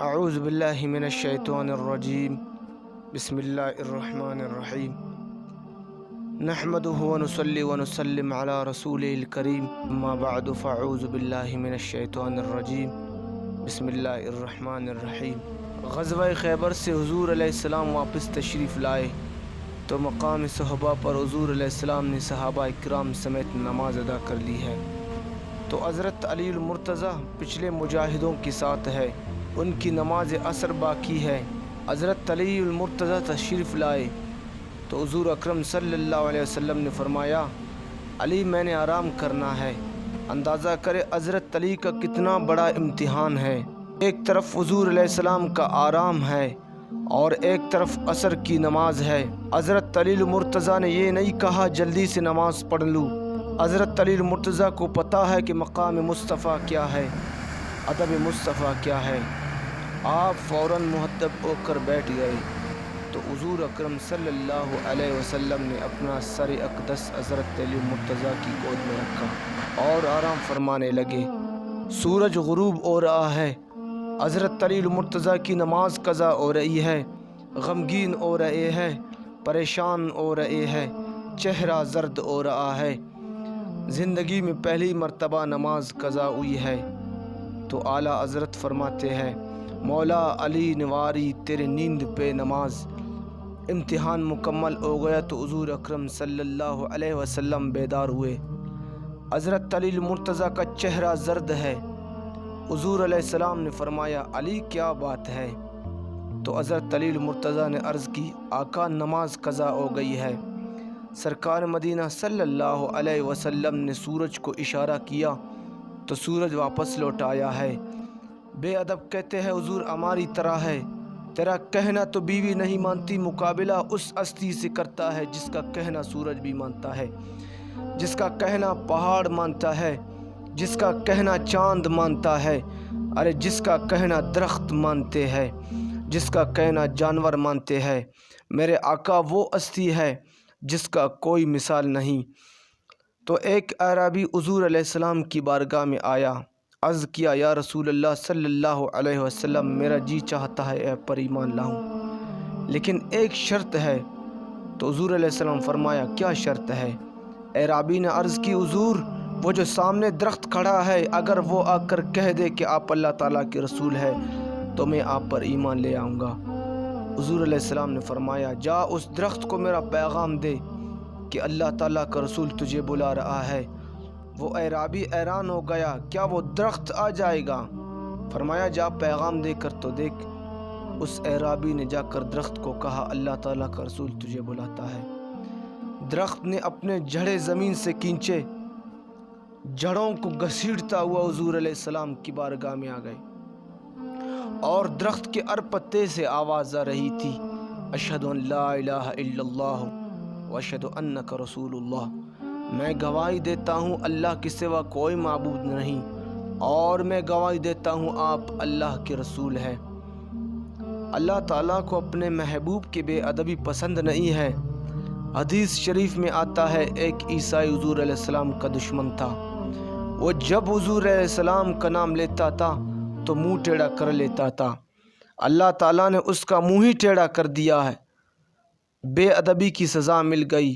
اعوذ باللہ من الشیطان الرجیم بسم اللہ الرحمن الرحیم نحمده ونصلی ونسلم علی رسولہ الکریم اما بعد فاعوذ باللہ من الشیطان الرجیم بسم اللہ الرحمن الرحیم۔ غزوہ خیبر سے حضور علیہ السلام واپس تشریف لائے تو مقام صحبہ پر حضور علیہ السلام نے صحابہ اکرام سمیت نماز ادا کر لی ہے۔ تو حضرت علی المرتضیٰ پچھلے مجاہدوں کے ساتھ ہے، ان کی نماز عصر باقی ہے۔ حضرت علی المرتضیٰ تشریف لائے تو حضور اکرم صلی اللہ علیہ وسلم نے فرمایا، علی میں نے آرام کرنا ہے۔ اندازہ کرے حضرت علی کا کتنا بڑا امتحان ہے، ایک طرف حضور علیہ السلام کا آرام ہے اور ایک طرف عصر کی نماز ہے۔ حضرت علی المرتضیٰ نے یہ نہیں کہا جلدی سے نماز پڑھ لوں۔ حضرت علی المرتضیٰ کو پتہ ہے کہ مقام مصطفیٰ کیا ہے، ادب مصطفیٰ کیا ہے۔ آپ فوراً مہذب ہو کر بیٹھ گئے تو حضور اکرم صلی اللہ علیہ وسلم نے اپنا سر اقدس حضرت علی المرتضیٰ کی گود میں رکھا اور آرام فرمانے لگے۔ سورج غروب ہو رہا ہے، حضرت علی المرتضیٰ کی نماز قضا ہو رہی ہے، غمگین ہو رہے ہیں، پریشان ہو رہے ہیں، چہرہ زرد ہو رہا ہے۔ زندگی میں پہلی مرتبہ نماز قضا ہوئی ہے تو اعلیٰ حضرت فرماتے ہیں، مولا علی نواری تیرے نیند پہ نماز۔ امتحان مکمل ہو گیا تو حضور اکرم صلی اللہ علیہ وسلم بیدار ہوئے۔ حضرت علی المرتضیٰ کا چہرہ زرد ہے۔ حضور علیہ السلام نے فرمایا، علی کیا بات ہے؟ تو حضرت علی المرتضیٰ نے عرض کی، آقا نماز قضا ہو گئی ہے۔ سرکار مدینہ صلی اللہ علیہ وسلم نے سورج کو اشارہ کیا تو سورج واپس لوٹ آیا ہے۔ بے ادب کہتے ہیں حضور ہماری طرح ہے، تیرا کہنا تو بیوی نہیں مانتی، مقابلہ اس ہستی سے کرتا ہے جس کا کہنا سورج بھی مانتا ہے، جس کا کہنا پہاڑ مانتا ہے، جس کا کہنا چاند مانتا ہے، ارے جس کا کہنا درخت مانتے ہیں، جس کا کہنا جانور مانتے ہیں۔ میرے آقا وہ ہستی ہے جس کا کوئی مثال نہیں۔ تو ایک اعرابی حضور علیہ السلام کی بارگاہ میں آیا، عرض کیا، یا رسول اللہ صلی اللہ علیہ وسلم میرا جی چاہتا ہے آپ پر ایمان لاؤں، لیکن ایک شرط ہے۔ تو حضور علیہ السلام فرمایا، کیا شرط ہے؟ اعرابی نے عرض کی، حضور وہ جو سامنے درخت کھڑا ہے اگر وہ آ کر کہہ دے کہ آپ اللہ تعالیٰ کے رسول ہے تو میں آپ پر ایمان لے آؤں گا۔ حضور علیہ السلام نے فرمایا، جا اس درخت کو میرا پیغام دے کہ اللہ تعالیٰ کا رسول تجھے بلا رہا ہے۔ وہ اعرابی حیران ہو گیا، کیا وہ درخت آ جائے گا؟ فرمایا، جا پیغام دے کر تو دیکھ۔ اس اعرابی نے جا کر درخت کو کہا، اللہ تعالیٰ کا رسول تجھے بلاتا ہے۔ درخت نے اپنے جڑیں زمین سے کھینچے، جڑوں کو گھسیٹتا ہوا حضور علیہ السلام کی بارگاہ میں آ گئے اور درخت کے ار پتے سے آواز آ رہی تھی، اشہد ان لا الہ الا اللہ واشہد انک رسول اللہ۔ میں گواہی دیتا ہوں اللہ کے سوا کوئی معبود نہیں، اور میں گواہی دیتا ہوں آپ اللہ کے رسول ہیں۔ اللہ تعالیٰ کو اپنے محبوب کی بے ادبی پسند نہیں ہے۔ حدیث شریف میں آتا ہے، ایک عیسائی حضور علیہ السلام کا دشمن تھا، وہ جب حضور علیہ السلام کا نام لیتا تھا تو منہ ٹیڑھا کر لیتا تھا۔ اللہ تعالیٰ نے اس کا منہ ہی ٹیڑھا کر دیا ہے، بے ادبی کی سزا مل گئی۔